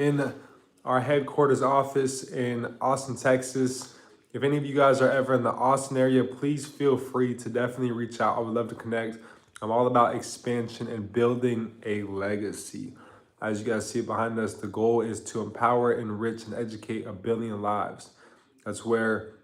in our headquarters office in Austin, Texas. If any of you guys are ever in the Austin area, please feel free to definitely reach out. I would love to connect. I'm all about expansion and building a legacy. As you guys see behind us, the goal is to empower, enrich, and educate a billion lives. That's where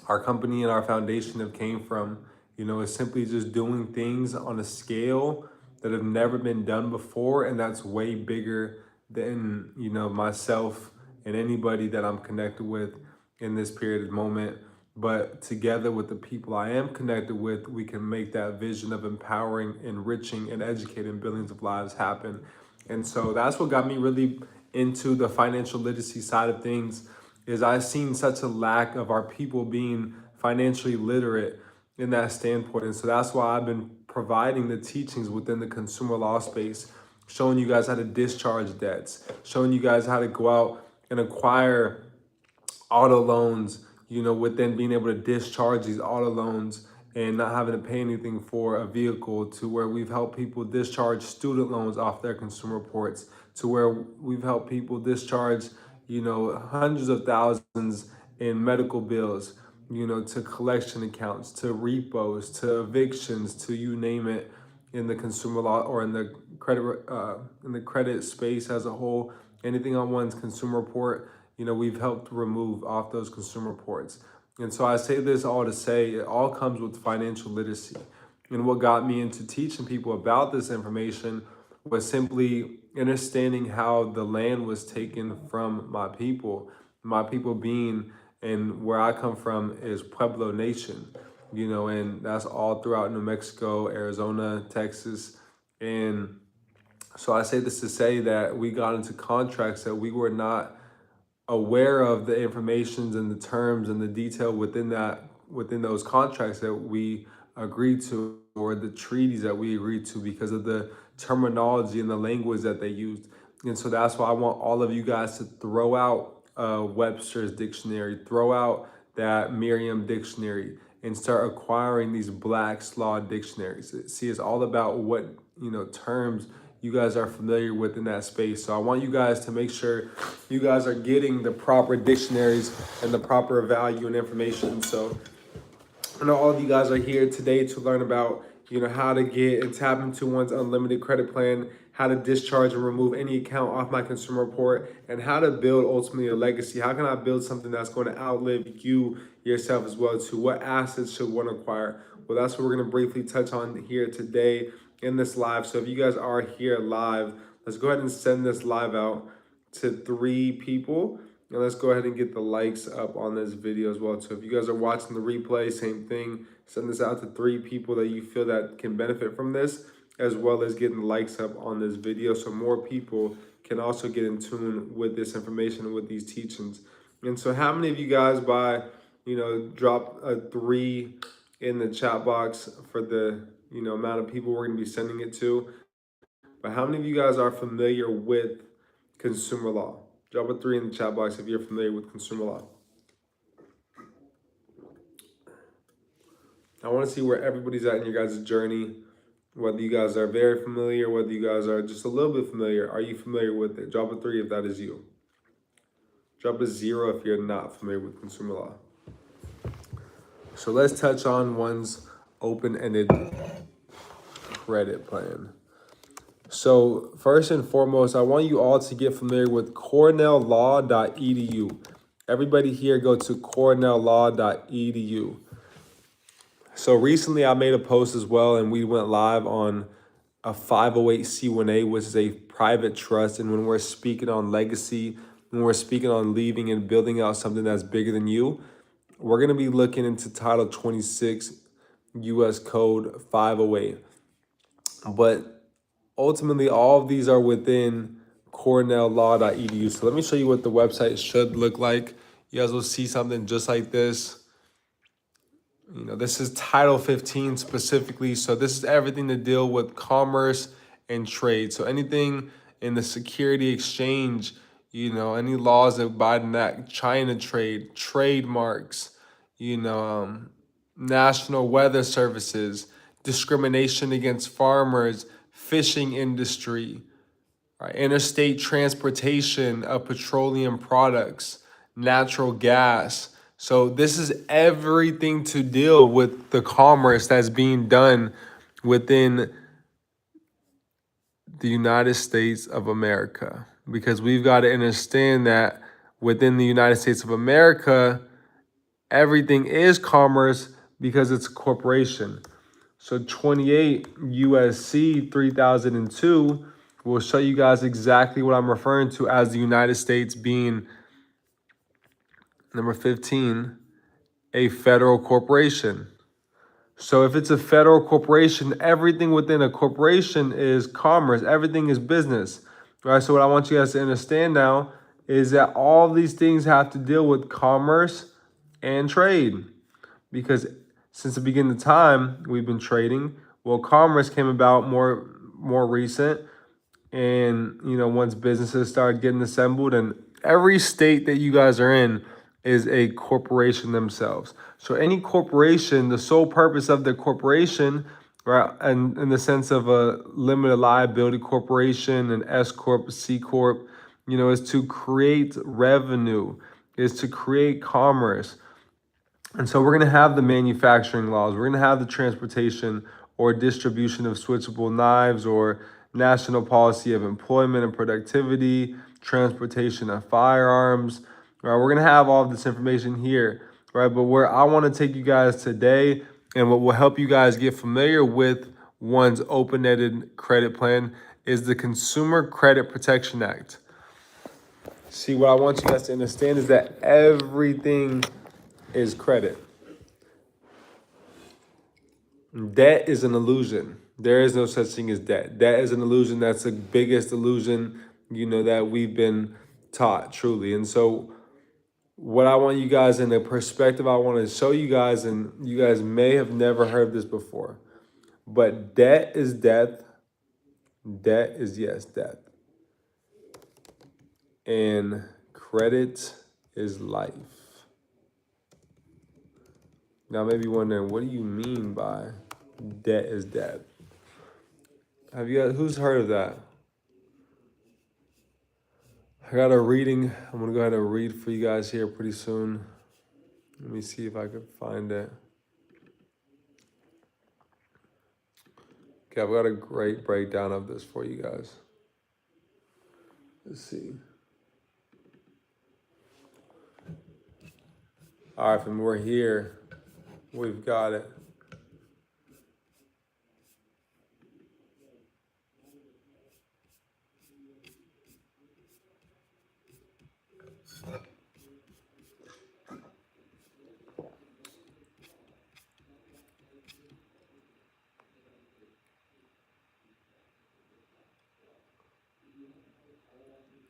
our company and our foundation have came from. Is simply just doing things on a scale that have never been done before, and that's way bigger than myself and anybody that I'm connected with in this period of moment. But together with the people I am connected with, we can make that vision of empowering, enriching, and educating billions of lives happen. And so that's what got me really into the financial literacy side of things, is I've seen such a lack of our people being financially literate in that standpoint. And so that's why I've been providing the teachings within the consumer law space, showing you guys how to discharge debts, showing you guys how to go out and acquire auto loans, with then being able to discharge these auto loans and not having to pay anything for a vehicle, to where we've helped people discharge student loans off their consumer reports, to where we've helped people discharge, hundreds of thousands in medical bills, to collection accounts, to repos, to evictions, to you name it, in the consumer law or in the credit space as a whole. Anything on one's consumer report, we've helped remove off those consumer reports. And so I say this all to say it all comes with financial literacy. And what got me into teaching people about this information was simply understanding how the land was taken from my people. My people being, and where I come from is Pueblo Nation, and that's all throughout New Mexico, Arizona, Texas. And so I say this to say that we got into contracts that we were not aware of, the informations and the terms and the detail within those contracts that we agreed to, or the treaties that we agreed to, because of the terminology and the language that they used. And so that's why I want all of you guys to throw out Webster's dictionary, throw out that Merriam dictionary, and start acquiring these Black's Law dictionaries. See, it's all about what terms you guys are familiar with in that space. So I want you guys to make sure you guys are getting the proper dictionaries and the proper value and information. So I know all of you guys are here today to learn about, how to get and tap into one's unlimited credit plan, how to discharge and remove any account off my consumer report, and how to build ultimately a legacy. How can I build something that's going to outlive you yourself as well too? What assets should one acquire? Well, that's what we're going to briefly touch on here today in this live. So if you guys are here live, let's go ahead and send this live out to 3 people. And let's go ahead and get the likes up on this video as well. So if you guys are watching the replay, same thing, send this out to 3 people that you feel that can benefit from this, as well as getting the likes up on this video, so more people can also get in tune with this information and with these teachings. And so how many of you guys drop a 3 in the chat box for the, amount of people we're going to be sending it to. But how many of you guys are familiar with consumer law? Drop a 3 in the chat box if you're familiar with consumer law. I want to see where everybody's at in your guys' journey, whether you guys are very familiar, whether you guys are just a little bit familiar. Are you familiar with it? Drop a 3 if that is you. Drop a 0 if you're not familiar with consumer law. So let's touch on one's open-ended credit plan. So first and foremost, I want you all to get familiar with cornelllaw.edu. Everybody here go to cornelllaw.edu. So recently I made a post as well, and we went live on a 508c1a, which is a private trust. And when we're speaking on legacy, when we're speaking on leaving and building out something that's bigger than you, we're going to be looking into Title 26 U.S. Code 508. But ultimately, all of these are within cornelllaw.edu. So let me show you what the website should look like. You guys will see something just like this. This is Title 15 specifically. So this is everything to deal with commerce and trade. So anything in the security exchange, any laws that Biden Act, China trade, trademarks, National Weather Services, discrimination against farmers, fishing industry, right? Interstate transportation of petroleum products, natural gas. So this is everything to deal with the commerce that's being done within the United States of America. Because we've got to understand that within the United States of America, everything is commerce because it's a corporation. So 28 USC 3002 will show you guys exactly what I'm referring to as the United States being, number 15, a federal corporation. So if it's a federal corporation, everything within a corporation is commerce. Everything is business, right? So what I want you guys to understand now is that all these things have to deal with commerce and trade, because since the beginning of time, we've been trading. Well, commerce came about more recent, and once businesses started getting assembled, and every state that you guys are in is a corporation themselves. So any corporation, the sole purpose of the corporation, right, and in the sense of a limited liability corporation, an S corp, C corp, is to create revenue, is to create commerce. And so we're going to have the manufacturing laws. We're going to have the transportation or distribution of switchable knives, or national policy of employment and productivity, transportation of firearms. Right? We're going to have all of this information here, right? But where I want to take you guys today, and what will help you guys get familiar with one's open-ended credit plan, is the Consumer Credit Protection Act. See, what I want you guys to understand is that everything is credit. Debt is an illusion. There is no such thing as debt. Debt is an illusion. That's the biggest illusion, that we've been taught, truly. And so what I want you guys, in the perspective I want to show you guys, and you guys may have never heard this before, but debt is death. Debt is, yes, death. And credit is life. Now, maybe wondering, what do you mean by debt is death? Have you guys, who's heard of that? I got a reading. I'm gonna go ahead and read for you guys here pretty soon. Let me see if I can find it. Okay, I've got a great breakdown of this for you guys. Let's see. All right, from we're here, we've got it.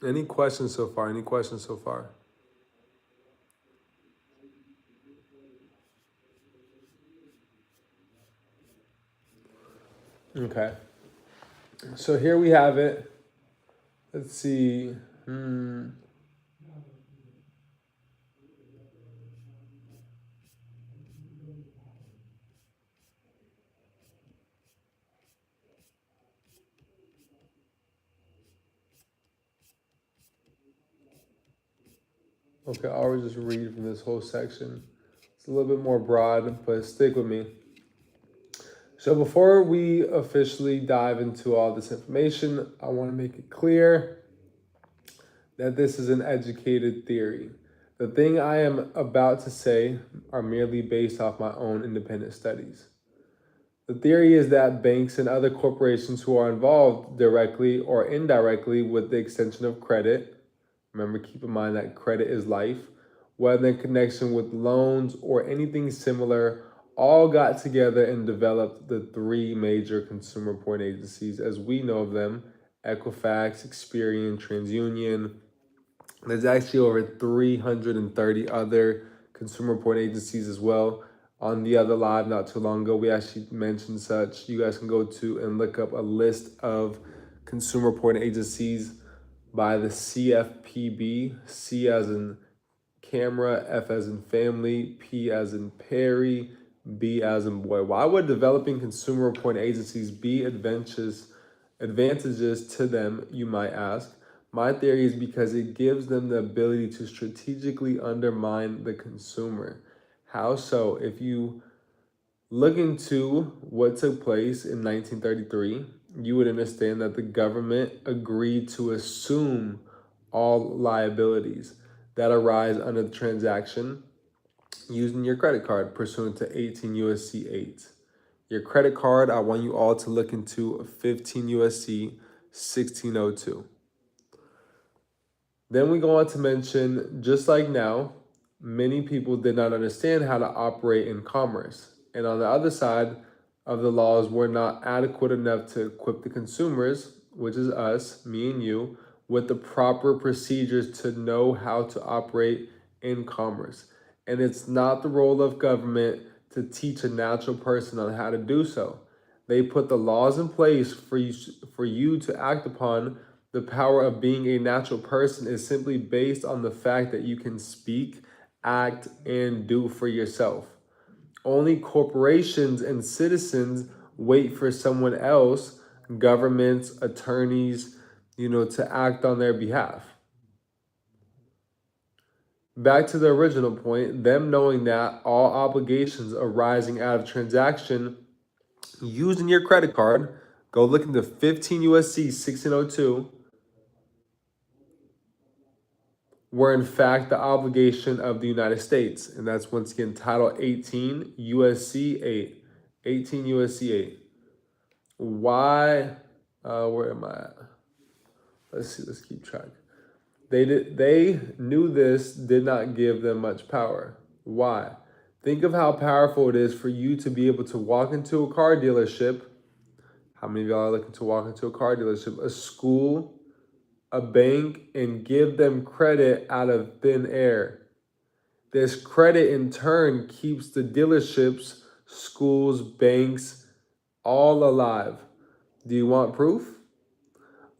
Any questions so far? Any questions so far? Okay. So here we have it. Let's see. Okay, I'll just read from this whole section. It's a little bit more broad, but stick with me. So before we officially dive into all this information, I want to make it clear that this is an educated theory. The thing I am about to say are merely based off my own independent studies. The theory is that banks and other corporations who are involved directly or indirectly with the extension of credit, remember, keep in mind that credit is life, whether in connection with loans or anything similar, all got together and developed the three major consumer reporting agencies as we know of them: Equifax, Experian, TransUnion. There's actually over 330 other consumer reporting agencies as well. On the other live not too long ago, we actually mentioned such. You guys can go to and look up a list of consumer reporting agencies by the CFPB, C as in camera, F as in family, P as in Perry, B as in boy. Why would developing consumer reporting agencies be advantageous advantages to them, you might ask. My theory is because it gives them the ability to strategically undermine the consumer. How so? If you look into what took place in 1933, you would understand that the government agreed to assume all liabilities that arise under the transaction using your credit card pursuant to 18 USC 8. Your credit card, I want you all to look into 15 USC 1602. Then we go on to mention, just like now, many people did not understand how to operate in commerce. And on the other side of the laws were not adequate enough to equip the consumers, which is us, me and you, with the proper procedures to know how to operate in commerce. And it's not the role of government to teach a natural person on how to do so. They put the laws in place for you to act upon. The power of being a natural person is simply based on the fact that you can speak, act, and do for yourself. Only corporations and citizens wait for someone else, governments, attorneys, to act on their behalf. Back to the original point, them knowing that all obligations arising out of transaction using your credit card, go look into 15 USC 1602, were in fact the obligation of the United States. And that's once again Title 18 USC 8. 18 USC 8. Why? Where am I at? Let's see, let's keep track. They knew this did not give them much power. Why? Think of how powerful it is for you to be able to walk into a car dealership. How many of y'all are looking to walk into a car dealership, a school, a bank, and give them credit out of thin air? This credit in turn keeps the dealerships, schools, banks, all alive. Do you want proof?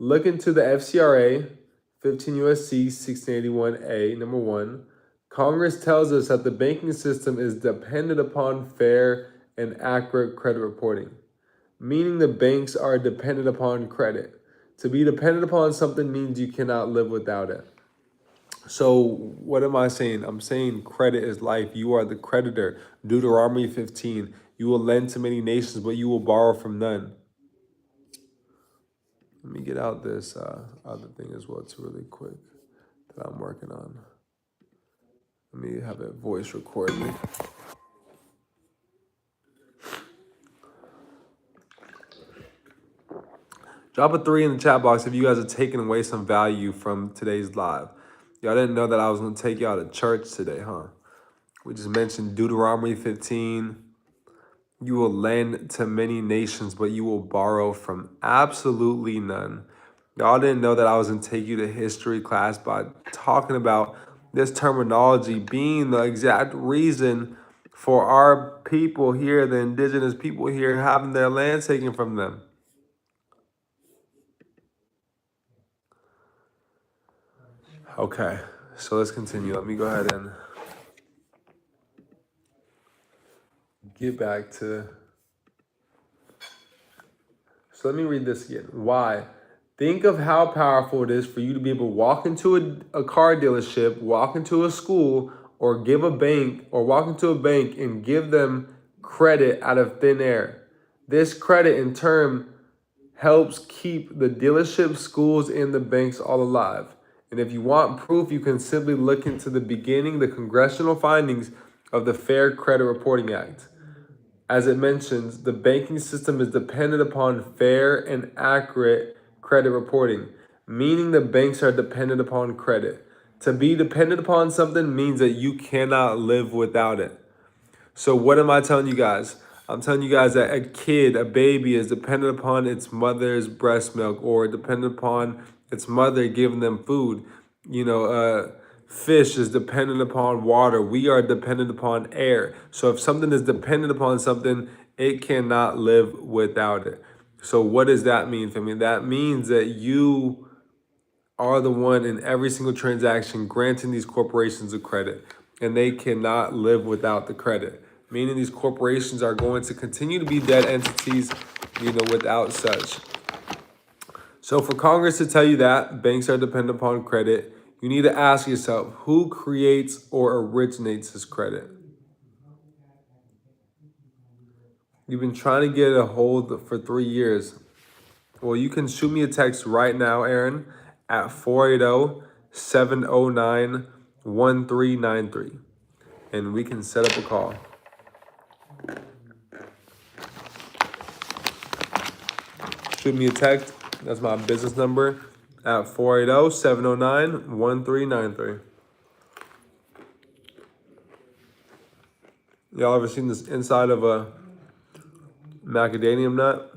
Look into the FCRA, 15 USC 1681A, number 1. Congress tells us that the banking system is dependent upon fair and accurate credit reporting, meaning the banks are dependent upon credit. To be dependent upon something means you cannot live without it. So what am I saying? I'm saying credit is life. You are the creditor. Deuteronomy 15. You will lend to many nations, but you will borrow from none. Let me get out this other thing as well too really quick that I'm working on. Let me have it voice record me. Drop a 3 in the chat box if you guys are taking away some value from today's live. Y'all didn't know that I was going to take y'all to church today, huh? We just mentioned Deuteronomy 15. You will lend to many nations, but you will borrow from absolutely none. Y'all didn't know that I was going to take you to history class by talking about this terminology being the exact reason for our people here, the indigenous people here, having their land taken from them. Okay, so let's continue. Let me go ahead and get back to... So let me read this again. Why? Think of how powerful it is for you to be able to walk into a car dealership, walk into a school, or give a bank, or walk into a bank and give them credit out of thin air. This credit in turn helps keep the dealership, schools, and the banks all alive. And if you want proof, you can simply look into the congressional findings of the Fair Credit Reporting Act. As it mentions, the banking system is dependent upon fair and accurate credit reporting, meaning the banks are dependent upon credit. To be dependent upon something means that you cannot live without it. So what am I telling you guys? I'm telling you guys that a baby is dependent upon its mother's breast milk, or dependent upon its mother giving them food. Fish is dependent upon water. We are dependent upon air. So if something is dependent upon something, it cannot live without it. So what does that mean for me? That means that you are the one in every single transaction granting these corporations a credit, and they cannot live without the credit. Meaning these corporations are going to continue to be dead entities, without such. So for Congress to tell you that banks are dependent upon credit, you need to ask yourself, who creates or originates this credit? You've been trying to get a hold for 3 years. Well, you can shoot me a text right now, Aaron, at 480-709-1393. And we can set up a call. Shoot me a text. That's my business number at 480-709-1393. Y'all ever seen this inside of a macadamia nut?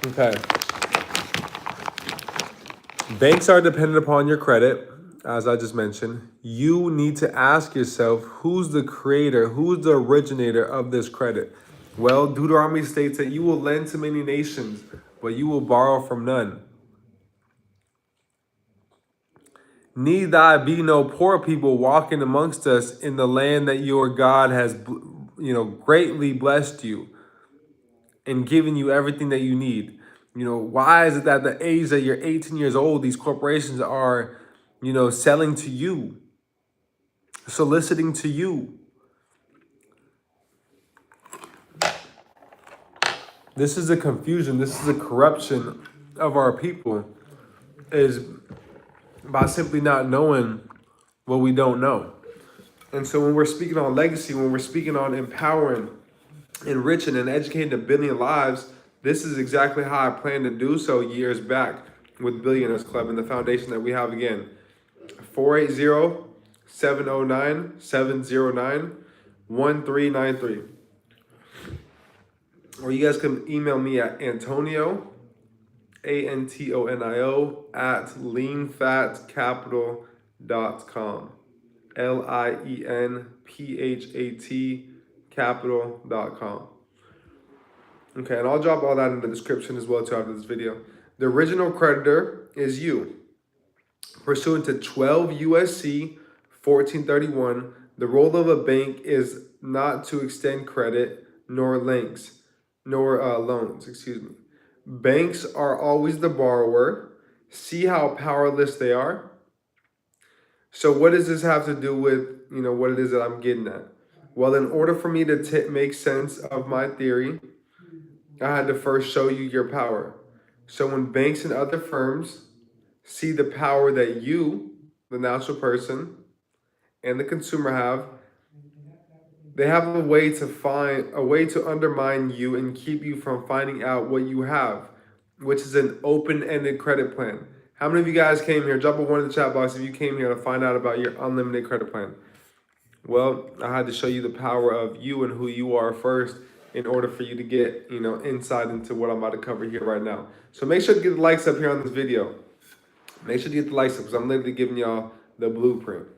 Okay. Banks are dependent upon your credit, as I just mentioned. You need to ask yourself, who's the creator, who's the originator of this credit? Well, Deuteronomy states that you will lend to many nations, but you will borrow from none. Need thy be no poor people walking amongst us in the land that your God has, greatly blessed you and given you everything that you need. Why is it that the age that you're 18 years old, these corporations are, selling to you, soliciting to you? This is a confusion. This is a corruption of our people, is by simply not knowing what we don't know. And so when we're speaking on legacy, when we're speaking on empowering, enriching, and educating a billion lives, this is exactly how I planned to do so years back with Billionaires Club and the foundation that we have again. 480-709-709-1393. Or you guys can email me at Antonio, Antonio, at leanfatcapital.com. LIENPHAT capital.com. Okay, and I'll drop all that in the description as well too after this video. The original creditor is you. Pursuant to 12 USC 1431, the role of a bank is not to extend credit nor loans. Banks are always the borrower. See how powerless they are? So what does this have to do with, what it is that I'm getting at? Well, in order for me to make sense of my theory, I had to first show you your power. So when banks and other firms see the power that you, the natural person, and the consumer have, they have a way to undermine you and keep you from finding out what you have, which is an open-ended credit plan. How many of you guys came here? Drop a 1 in the chat box if you came here to find out about your unlimited credit plan. Well, I had to show you the power of you and who you are first in order for you to get, insight into what I'm about to cover here right now. So make sure to get the likes up here on this video. Make sure to get the likes up because I'm literally giving y'all the blueprint.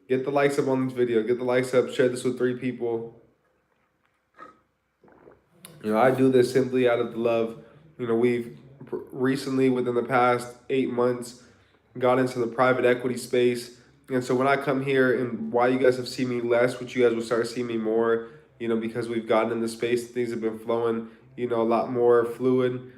Get the likes up on this video. Get the likes up. Share this with 3 people. I do this simply out of the love. We've recently, within the past 8 months, got into the private equity space. And so when I come here, and why you guys have seen me less, which you guys will start seeing me more, because we've gotten in the space, things have been flowing, a lot more fluid.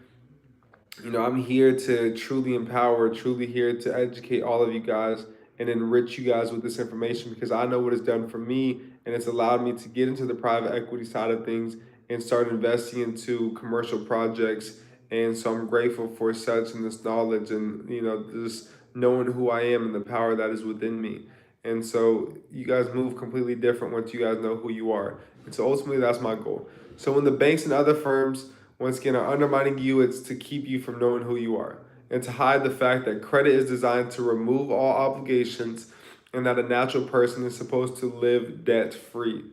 I'm here to truly empower, truly here to educate all of you guys and enrich you guys with this information, because I know what it's done for me, and it's allowed me to get into the private equity side of things and start investing into commercial projects. And so I'm grateful for such and this knowledge and, this knowing who I am and the power that is within me. And so you guys move completely different once you guys know who you are. And so ultimately that's my goal. So when the banks and other firms, once again, are undermining you, it's to keep you from knowing who you are and to hide the fact that credit is designed to remove all obligations and that a natural person is supposed to live debt-free.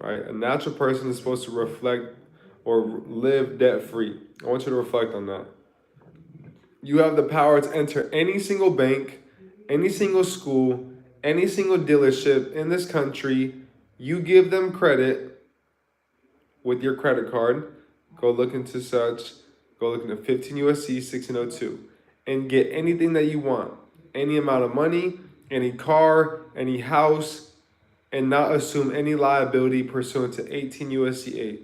Right? A natural person is supposed to reflect or live debt-free. I want you to reflect on that. You have the power to enter any single bank, any single school, any single dealership in this country. You give them credit with your credit card. Go look into such. Go look into 15 USC 1602 and get anything that you want. Any amount of money, any car, any house, and not assume any liability pursuant to 18 USC 8.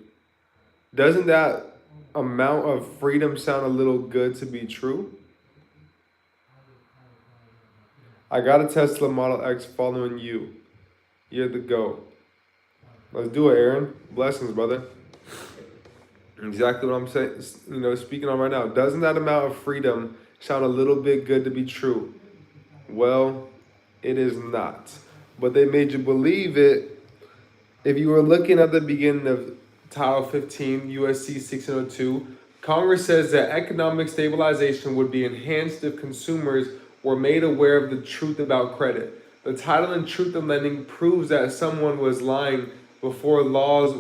Doesn't that amount of freedom sound a little good to be true? I got a Tesla Model X following you. You're the GOAT. Let's do it, Aaron. Blessings, brother. Exactly what I'm saying, speaking on right now. Doesn't that amount of freedom sound a little bit good to be true? Well, it is not. But they made you believe it. If you were looking at the beginning of Title 15, USC 1602, Congress says that economic stabilization would be enhanced if consumers were made aware of the truth about credit. The title in Truth in Lending proves that someone was lying before laws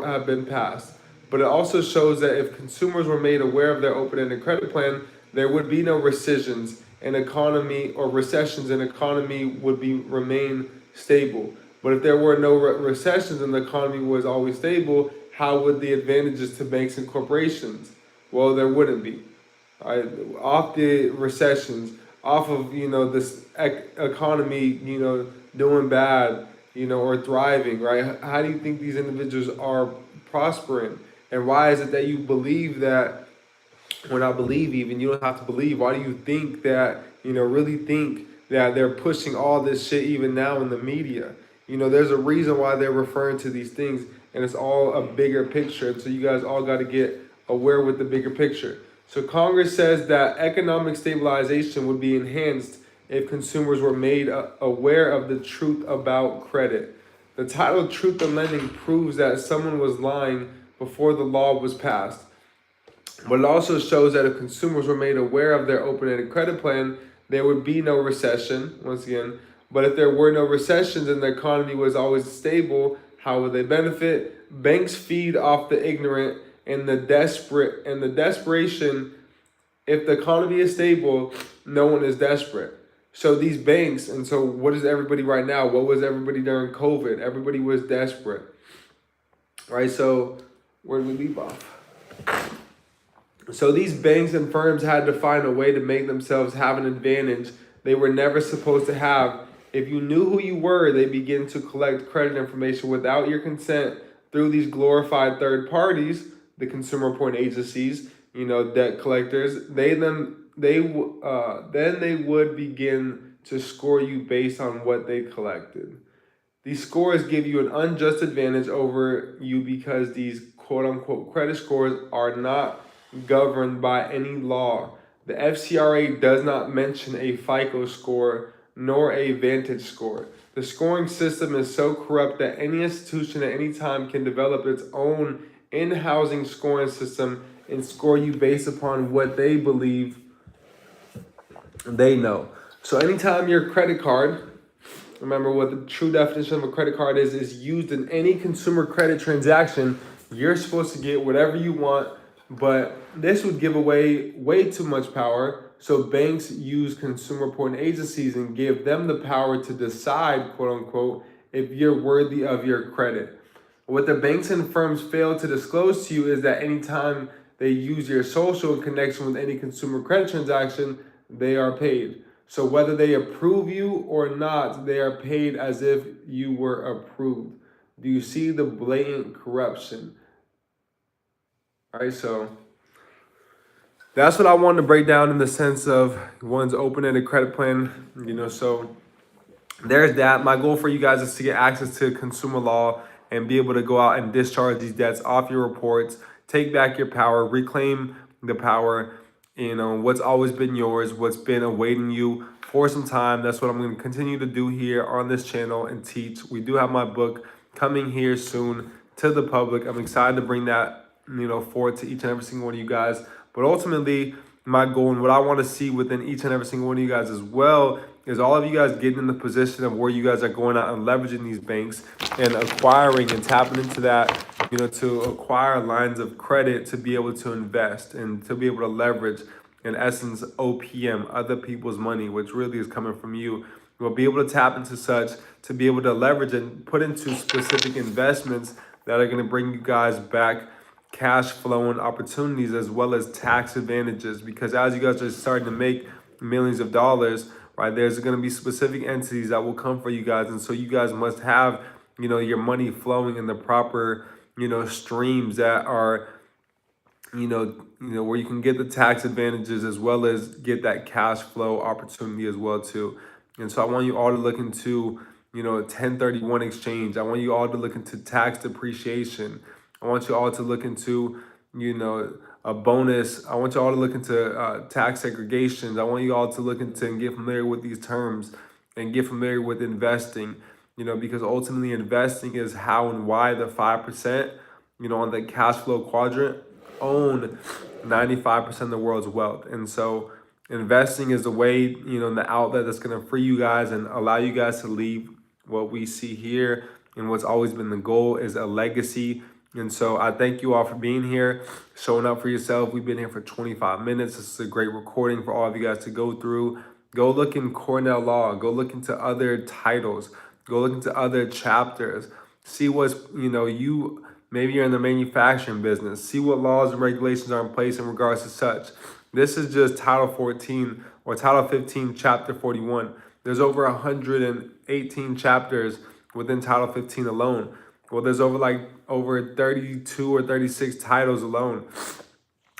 have been passed. But it also shows that if consumers were made aware of their open-ended credit plan, there would be no recessions in economy or recessions, and economy would remain stable. But if there were no recessions and the economy was always stable, how would the advantages to banks and corporations? Well, there wouldn't be. All right? Off the recessions, off of this economy doing bad or thriving, right? How do you think these individuals are prospering? And why is it that you believe that, or not believe even, you don't have to believe, why do you think that, really think that they're pushing all this shit even now in the media? There's a reason why they're referring to these things, and it's all a bigger picture. And so you guys all got to get aware with the bigger picture. So Congress says that economic stabilization would be enhanced if consumers were made aware of the truth about credit. The title Truth in Lending proves that someone was lying before the law was passed. But it also shows that if consumers were made aware of their open-ended credit plan, there would be no recession, once again. But if there were no recessions and the economy was always stable, how would they benefit? Banks feed off the ignorant and the desperate, and the desperation. If the economy is stable, no one is desperate. So these banks, and so what is everybody right now? What was everybody during COVID? Everybody was desperate, right? So where did we leave off? So these banks and firms had to find a way to make themselves have an advantage they were never supposed to have. If you knew who you were, they begin to collect credit information without your consent through these glorified third parties, the consumer reporting agencies, debt collectors. Then they would begin to score you based on what they collected. These scores give you an unjust advantage over you because these quote-unquote credit scores are not governed by any law. The FCRA does not mention a FICO score nor a Vantage score. The scoring system is so corrupt that any institution at any time can develop its own in-housing scoring system and score you based upon what they believe they know. So anytime your credit card, remember what the true definition of a credit card is used in any consumer credit transaction, you're supposed to get whatever you want, but this would give away way too much power. So banks use consumer reporting agencies and give them the power to decide, quote unquote, if you're worthy of your credit. What the banks and firms fail to disclose to you is that anytime they use your social in connection with any consumer credit transaction, they are paid. So whether they approve you or not, they are paid as if you were approved. Do you see the blatant corruption? All right, so that's what I wanted to break down in the sense of one's open-ended credit plan. So there's that. My goal for you guys is to get access to consumer law and be able to go out and discharge these debts off your reports, take back your power, reclaim the power, what's always been yours, what's been awaiting you for some time. That's what I'm going to continue to do here on this channel and teach. We do have my book coming here soon to the public. I'm excited to bring that, forward to each and every single one of you guys. But ultimately, my goal and what I want to see within each and every single one of you guys as well is all of you guys getting in the position of where you guys are going out and leveraging these banks and acquiring and tapping into that, to acquire lines of credit to be able to invest and to be able to leverage, in essence, OPM, other people's money, which really is coming from you. You'll be able to tap into such to be able to leverage and put into specific investments that are going to bring you guys back cash flowing opportunities as well as tax advantages, because as you guys are starting to make millions of dollars, right, there's going to be specific entities that will come for you guys, and so you guys must have your money flowing in the proper, streams that are, where you can get the tax advantages as well as get that cash flow opportunity as well too. And so I want you all to look into, a 1031 exchange. I want you all to look into tax depreciation. I want you all to look into, a bonus. I want you all to look into tax segregations. I want you all to look into and get familiar with these terms and get familiar with investing, because ultimately investing is how and why the 5%, on the cash flow quadrant own 95% of the world's wealth. And so investing is the way, and the outlet that's going to free you guys and allow you guys to leave what we see here and what's always been the goal is a legacy. And so I thank you all for being here, showing up for yourself. We've been here for 25 minutes. This is a great recording for all of you guys to go through. Go look in Cornell Law. Go look into other titles. Go look into other chapters. See what's, maybe you're in the manufacturing business. See what laws and regulations are in place in regards to such. This is just Title 14 or Title 15, Chapter 41. There's over 118 chapters within Title 15 alone. Well, there's over 32 or 36 titles alone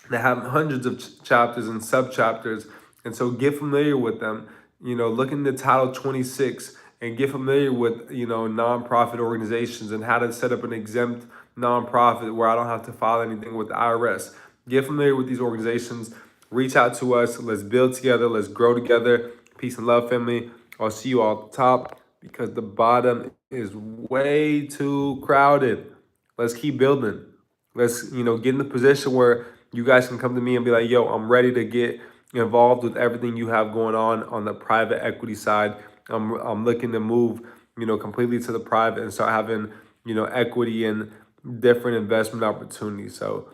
that have hundreds of chapters and sub-chapters. And so get familiar with them. Look into Title 26 and get familiar with, nonprofit organizations and how to set up an exempt nonprofit where I don't have to file anything with the IRS. Get familiar with these organizations. Reach out to us. Let's build together. Let's grow together. Peace and love, family. I'll see you all at the top because the bottom is way too crowded. Let's keep building. Let's, get in the position where you guys can come to me and be like, yo, I'm ready to get involved with everything you have going on the private equity side. I'm looking to move, completely to the private and start having, equity and different investment opportunities. So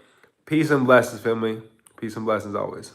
peace and blessings, family. Peace and blessings always.